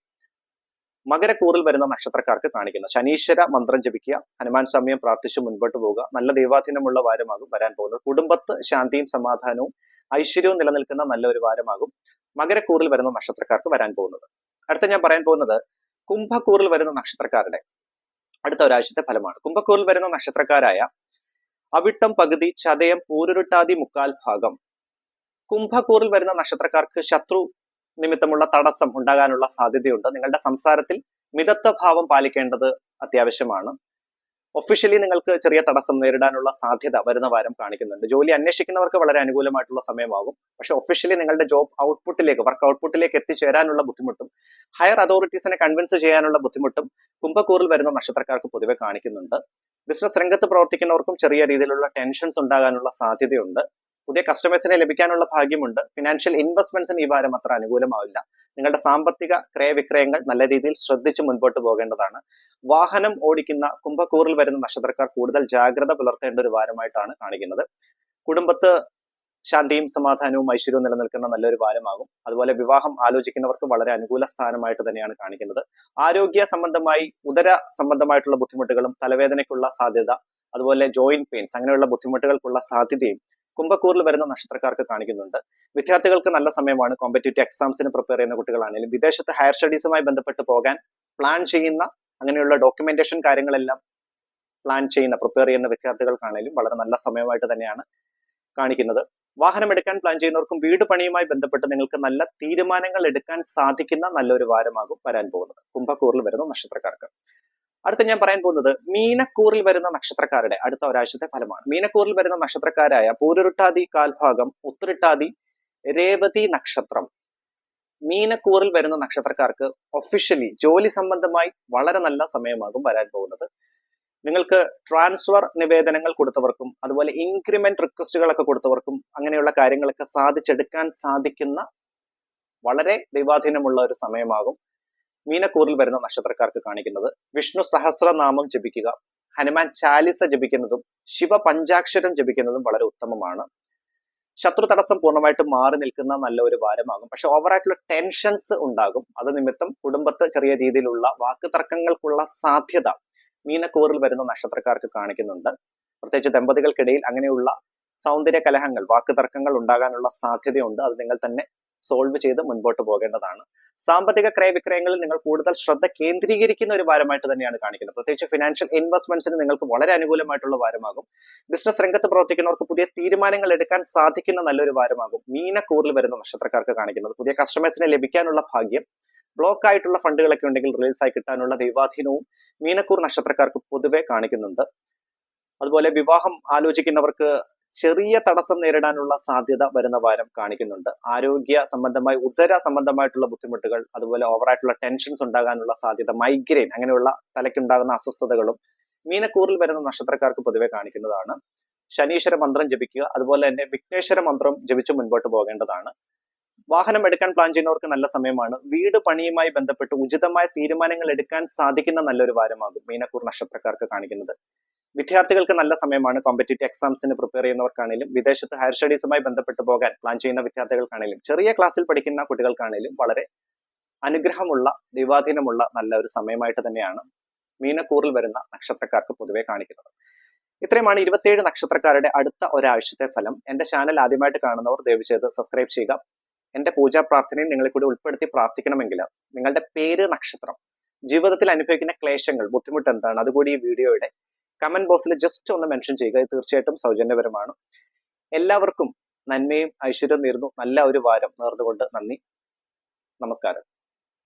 മകരക്കൂറിൽ വരുന്ന നക്ഷത്രക്കാർക്ക് കാണിക്കുന്നത്. ശനീശ്വര മന്ത്രം ജപിക്കുക, ഹനുമാൻ സ്വാമിയെ പ്രാർത്ഥിച്ചു മുൻപോട്ട് പോവുക. നല്ല ദൈവാധീനമുള്ള വാരമാകും വരാൻ പോകുന്നത്. കുടുംബത്ത് ശാന്തിയും സമാധാനവും ഐശ്വര്യവും നിലനിൽക്കുന്ന നല്ലൊരു വാരമാകും മകരക്കൂറിൽ വരുന്ന നക്ഷത്രക്കാർക്ക് വരാൻ പോകുന്നത്. അടുത്ത ഞാൻ പറയാൻ പോകുന്നത് കുംഭക്കൂറിൽ വരുന്ന നക്ഷത്രക്കാരുടെ അടുത്ത ഒരാഴ്ചത്തെ ഫലമാണ്. കുംഭക്കൂറിൽ വരുന്ന നക്ഷത്രക്കാരായ അവിട്ടം പകുതി, ചതയം, പൂരുരുട്ടാതി മുക്കാൽ ഭാഗം. കുംഭക്കൂറിൽ വരുന്ന നക്ഷത്രക്കാർക്ക് ശത്രു നിമിത്തമുള്ള തടസ്സം ഉണ്ടാകാനുള്ള സാധ്യതയുണ്ട്. നിങ്ങളുടെ സംസാരത്തിൽ മിതത്വ ഭാവം പാലിക്കേണ്ടത് അത്യാവശ്യമാണ്. ഒഫീഷ്യലി നിങ്ങൾക്ക് ചെറിയ തടസ്സം നേരിടാനുള്ള സാധ്യത വരുന്ന വാരം കാണിക്കുന്നുണ്ട്. ജോലി അന്വേഷിക്കുന്നവർക്ക് വളരെ അനുകൂലമായിട്ടുള്ള സമയമാകും. പക്ഷെ ഒഫീഷ്യലി നിങ്ങളുടെ ജോബ് ഔട്ട്പുട്ടിലേക്ക്, വർക്ക് ഔട്ട്പുട്ടിലേക്ക് എത്തിച്ചേരാനുള്ള ബുദ്ധിമുട്ടും ഹയർ അതോറിറ്റീസിനെ കൺവിൻസ് ചെയ്യാനുള്ള ബുദ്ധിമുട്ടും കുംഭക്കൂറിൽ വരുന്ന നക്ഷത്രക്കാർക്ക് പൊതുവെ കാണിക്കുന്നുണ്ട്. ബിസിനസ് രംഗത്ത് പ്രവർത്തിക്കുന്നവർക്കും ചെറിയ രീതിയിലുള്ള ടെൻഷൻസ് ഉണ്ടാകാനുള്ള സാധ്യതയുണ്ട്. പുതിയ കസ്റ്റമേഴ്സിനെ ലഭിക്കാനുള്ള ഭാഗ്യമുണ്ട്. ഫിനാൻഷ്യൽ ഇൻവെസ്റ്റ്മെന്റ്സിന് ഈ വാരം അത്ര അനുകൂലമാവില്ല. നിങ്ങളുടെ സാമ്പത്തിക ക്രയവിക്രയങ്ങൾ നല്ല രീതിയിൽ ശ്രദ്ധിച്ച് മുൻപോട്ട് പോകേണ്ടതാണ്. വാഹനം ഓടിക്കുന്ന കുംഭക്കൂറിൽ വരുന്ന നക്ഷത്രക്കാർ കൂടുതൽ ജാഗ്രത പുലർത്തേണ്ട ഒരു വാരമായിട്ടാണ് കാണിക്കുന്നത്. കുടുംബത്ത് ശാന്തിയും സമാധാനവും ഐശ്വര്യവും നിലനിൽക്കുന്ന നല്ലൊരു വാരമാകും. അതുപോലെ വിവാഹം ആലോചിക്കുന്നവർക്ക് വളരെ അനുകൂല സ്ഥാനമായിട്ട് തന്നെയാണ് കാണിക്കുന്നത്. ആരോഗ്യ സംബന്ധമായി ഉദര സംബന്ധമായിട്ടുള്ള ബുദ്ധിമുട്ടുകളും തലവേദനയ്ക്കുള്ള സാധ്യത, അതുപോലെ ജോയിന്റ് പെയിൻസ് അങ്ങനെയുള്ള ബുദ്ധിമുട്ടുകൾക്കുള്ള സാധ്യതയും കുംഭക്കൂറിൽ വരുന്ന നക്ഷത്രക്കാർക്ക് കാണിക്കുന്നുണ്ട്. വിദ്യാർത്ഥികൾക്ക് നല്ല സമയമാണ്. കോമ്പറ്റേറ്റീവ് എക്സാംസിന് പ്രിപ്പയർ ചെയ്യുന്ന കുട്ടികളാണെങ്കിലും വിദേശത്ത് ഹയർ സ്റ്റഡീസുമായി ബന്ധപ്പെട്ട് പോകാൻ പ്ലാൻ ചെയ്യുന്ന അങ്ങനെയുള്ള ഡോക്യുമെന്റേഷൻ കാര്യങ്ങളെല്ലാം പ്ലാൻ ചെയ്യുന്ന പ്രിപ്പയർ ചെയ്യുന്ന വിദ്യാർത്ഥികൾക്കാണെങ്കിലും വളരെ നല്ല സമയമായിട്ട് തന്നെയാണ് കാണിക്കുന്നത്. വാഹനം എടുക്കാൻ പ്ലാൻ ചെയ്യുന്നവർക്കും വീട് പണിയുമായി ബന്ധപ്പെട്ട് നിങ്ങൾക്ക് നല്ല തീരുമാനങ്ങൾ എടുക്കാൻ സാധിക്കുന്ന നല്ലൊരു വാരമാകും വരാൻ പോകുന്നത് കുംഭക്കൂറിൽ വരുന്ന നക്ഷത്രക്കാർക്ക്. അടുത്ത ഞാൻ പറയാൻ പോകുന്നത് മീനക്കൂറിൽ വരുന്ന നക്ഷത്രക്കാരുടെ അടുത്ത ഒരാഴ്ചത്തെ ഫലമാണ്. മീനക്കൂറിൽ വരുന്ന നക്ഷത്രക്കാരായ പൂരുരുട്ടാതി കാൽഭാഗം, ഉത്തരട്ടാതി, രേവതി നക്ഷത്രം. മീനക്കൂറിൽ വരുന്ന നക്ഷത്രക്കാർക്ക് ഒഫീഷ്യലി ജോലി സംബന്ധമായി വളരെ നല്ല സമയമാകും വരാൻ പോകുന്നത്. നിങ്ങൾക്ക് ട്രാൻസ്ഫർ നിവേദനങ്ങൾ കൊടുത്തവർക്കും അതുപോലെ ഇൻക്രിമെന്റ് റിക്വസ്റ്റുകളൊക്കെ കൊടുത്തവർക്കും അങ്ങനെയുള്ള കാര്യങ്ങളൊക്കെ സാധിച്ചെടുക്കാൻ സാധിക്കുന്ന വളരെ ദൈവാധീനമുള്ള ഒരു സമയമാകും മീനക്കൂറിൽ വരുന്ന നക്ഷത്രക്കാർക്ക് കാണിക്കുന്നത്. വിഷ്ണു സഹസ്രനാമം ജപിക്കുക, ഹനുമാൻ ചാലിസ ജപിക്കുന്നതും ശിവ പഞ്ചാക്ഷരം ജപിക്കുന്നതും വളരെ ഉത്തമമാണ്. ശത്രു തടസ്സം പൂർണ്ണമായിട്ട് മാറി നിൽക്കുന്ന നല്ല ഒരു വാരമാകും. പക്ഷെ ഓവറായിട്ടുള്ള ടെൻഷൻസ് ഉണ്ടാകും. അത് നിമിത്തം കുടുംബത്ത് ചെറിയ രീതിയിലുള്ള വാക്ക് തർക്കങ്ങൾക്കുള്ള സാധ്യത മീനക്കൂറിൽ വരുന്ന നക്ഷത്രക്കാർക്ക് കാണിക്കുന്നുണ്ട്. പ്രത്യേകിച്ച് ദമ്പതികൾക്കിടയിൽ അങ്ങനെയുള്ള സൗന്ദര്യ കലഹങ്ങൾ, വാക്ക് തർക്കങ്ങൾ ഉണ്ടാകാനുള്ള സാധ്യതയുണ്ട്. അത് നിങ്ങൾ തന്നെ സോൾവ് ചെയ്ത് മുൻപോട്ട് പോകേണ്ടതാണ്. സാമ്പത്തിക ക്രയവിക്രയങ്ങളിൽ നിങ്ങൾ കൂടുതൽ ശ്രദ്ധ കേന്ദ്രീകരിക്കുന്ന ഒരു വാരമായിട്ട് തന്നെയാണ് കാണിക്കുന്നത്. പ്രത്യേകിച്ച് ഫിനാൻഷ്യൽ ഇൻവെസ്റ്റ്മെന്റ്സിന് നിങ്ങൾക്ക് വളരെ അനുകൂലമായിട്ടുള്ള വാരമാകും. ബിസിനസ് രംഗത്ത് പ്രവർത്തിക്കുന്നവർക്ക് പുതിയ തീരുമാനങ്ങൾ എടുക്കാൻ സാധിക്കുന്ന നല്ലൊരു വാരമാകും മീനക്കൂറിൽ വരുന്ന നക്ഷത്രക്കാർക്ക് കാണിക്കുന്നത്. പുതിയ കസ്റ്റമേഴ്സിനെ ലഭിക്കാനുള്ള ഭാഗ്യം, ബ്ലോക്ക് ആയിട്ടുള്ള ഫണ്ടുകളൊക്കെ ഉണ്ടെങ്കിൽ റിലീസ് ആയി കിട്ടാനുള്ള ദൈവാധീനവും മീനക്കൂർ നക്ഷത്രക്കാർക്ക് പൊതുവെ കാണിക്കുന്നുണ്ട്. അതുപോലെ വിവാഹം ആലോചിക്കുന്നവർക്ക് ചെറിയ തടസ്സം നേരിടാനുള്ള സാധ്യത വരുന്ന വാരം കാണിക്കുന്നുണ്ട്. ആരോഗ്യ സംബന്ധമായി ഉദര സംബന്ധമായിട്ടുള്ള ബുദ്ധിമുട്ടുകൾ, അതുപോലെ ഓവറായിട്ടുള്ള ടെൻഷൻസ് ഉണ്ടാകാനുള്ള സാധ്യത, മൈഗ്രെയിൻ അങ്ങനെയുള്ള തലയ്ക്കുണ്ടാകുന്ന അസ്വസ്ഥതകളും മീനക്കൂറിൽ വരുന്ന നക്ഷത്രക്കാർക്ക് പൊതുവെ കാണിക്കുന്നതാണ്. ശനീശ്വര മന്ത്രം ജപിക്കുക. അതുപോലെ തന്നെ വിഘ്നേശ്വര മന്ത്രം ജപിച്ച് മുൻപോട്ട് പോകേണ്ടതാണ്. വാഹനം എടുക്കാൻ പ്ലാൻ ചെയ്യുന്നവർക്ക് നല്ല സമയമാണ്. വീട് പണിയുമായി ബന്ധപ്പെട്ട് ഉചിതമായ തീരുമാനങ്ങൾ എടുക്കാൻ സാധിക്കുന്ന നല്ലൊരു വാരമാകും മീനക്കൂർ നക്ഷത്രക്കാർക്ക് കാണിക്കുന്നത്. വിദ്യാർത്ഥികൾക്ക് നല്ല സമയമാണ്. കോമ്പറ്റേറ്റീവ് എക്സാംസിന് പ്രിപ്പയർ ചെയ്യുന്നവർക്കാണെങ്കിലും വിദേശത്ത് ഹയർ സ്റ്റഡീസുമായി ബന്ധപ്പെട്ട് പോകാൻ പ്ലാൻ ചെയ്യുന്ന വിദ്യാർത്ഥികൾക്കാണെങ്കിലും ചെറിയ ക്ലാസ്സിൽ പഠിക്കുന്ന കുട്ടികൾക്കാണെങ്കിലും വളരെ അനുഗ്രഹമുള്ള ദൈവാധീനമുള്ള നല്ല ഒരു സമയമായിട്ട് തന്നെയാണ് മീനക്കൂറിൽ വരുന്ന നക്ഷത്രക്കാർക്ക് പൊതുവെ കാണിക്കുന്നത്. ഇത്രയുമാണ് 27 നക്ഷത്രക്കാരുടെ അടുത്ത ഒരാഴ്ചത്തെ ഫലം. എന്റെ ചാനൽ ആദ്യമായിട്ട് കാണുന്നവർ ദയവ് ചെയ്ത് സബ്സ്ക്രൈബ് ചെയ്യുക. എന്റെ പൂജാ പ്രാർത്ഥനയും നിങ്ങളെ കൂടി ഉൾപ്പെടുത്തി പ്രാർത്ഥിക്കണമെങ്കിൽ നിങ്ങളുടെ പേര്, നക്ഷത്രം, ജീവിതത്തിൽ അനുഭവിക്കുന്ന ക്ലേശങ്ങൾ, ബുദ്ധിമുട്ട് എന്താണ്, അതുകൂടി ഈ വീഡിയോയുടെ കമന്റ് ബോക്സിൽ ജസ്റ്റ് ഒന്ന് മെൻഷൻ ചെയ്യുക. ഇത് തീർച്ചയായിട്ടും സൗജന്യപരമാണ്. എല്ലാവർക്കും നന്മയും ഐശ്വര്യവും നേരുന്നു. നല്ല ഒരു വാരം നേർന്നുകൊണ്ട് നന്ദി, നമസ്കാരം.